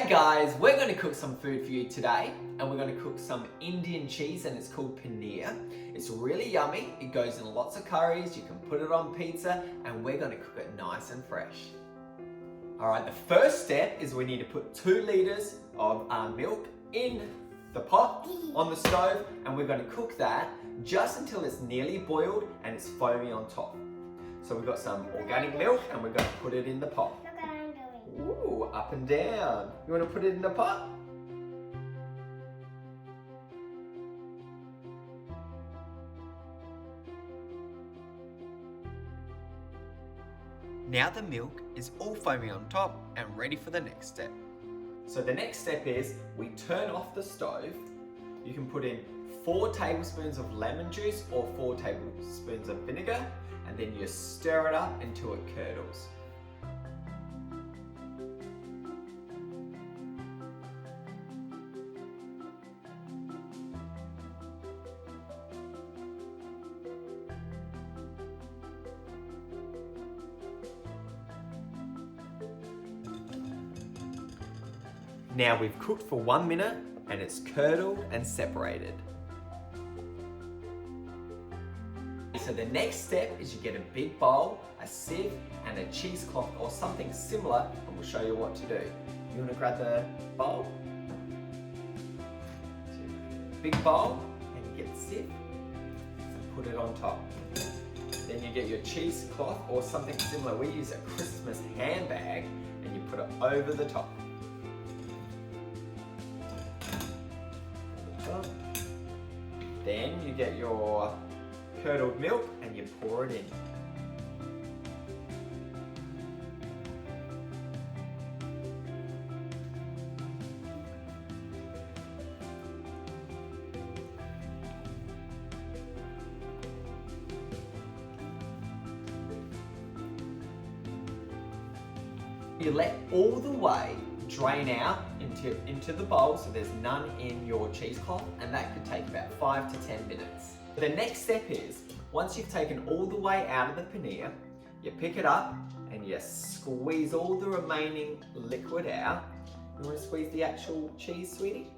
Hey guys, we're going to cook some food for you today, and we're going to cook some Indian cheese, and it's called paneer. It's really yummy. It goes in lots of curries. You can put it on pizza, and we're going to cook it nice and fresh. Alright, the first step is we need to put 2 liters of milk in the pot on the stove, and we're going to cook that just until it's nearly boiled and it's foamy on top. So we've got some organic milk and we're going to put it in the pot. Look what I'm doing. Ooh, up and down. You want to put it in the pot? Now the milk is all foamy on top and ready for the next step. So the next step is we turn off the stove. You can put in 4 tablespoons of lemon juice or 4 tablespoons of vinegar, and then you stir it up until it curdles. Now we've cooked for 1 minute and it's curdled and separated. So the next step is you get a big bowl, a sieve and a cheesecloth or something similar, and we'll show you what to do. You want to grab the bowl? Big bowl, and you get the sieve and put it on top. Then you get your cheesecloth or something similar. We use a Christmas handbag and you put it over the top. Then you get your curdled milk and you pour it in. You let all the whey drain out into the bowl so there's none in your cheesecloth, and that could take about 5 to 10 minutes. The next step is, once you've taken all the whey out of the paneer, you pick it up and you squeeze all the remaining liquid out. You want to squeeze the actual cheese, sweetie?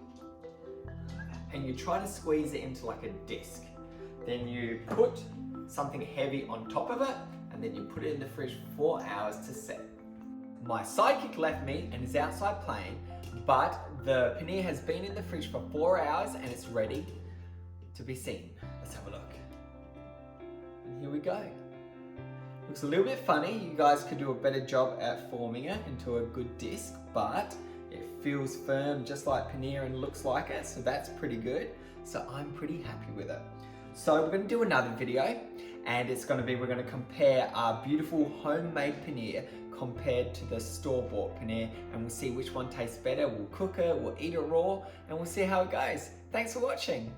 And you try to squeeze it into like a disc. Then you put something heavy on top of it, and then you put it in the fridge for 4 hours to set. My sidekick left me and is outside playing, but the paneer has been in the fridge for 4 hours and it's ready to be seen. Let's have a look. And here we go. Looks a little bit funny. You guys could do a better job at forming it into a good disc, but it feels firm just like paneer and looks like it, so that's pretty good. So I'm pretty happy with it. So we're going to do another video, and it's going to be, we're going to compare our beautiful homemade paneer compared to the store-bought paneer, and we'll see which one tastes better. We'll cook it, we'll eat it raw, and we'll see how it goes. Thanks for watching.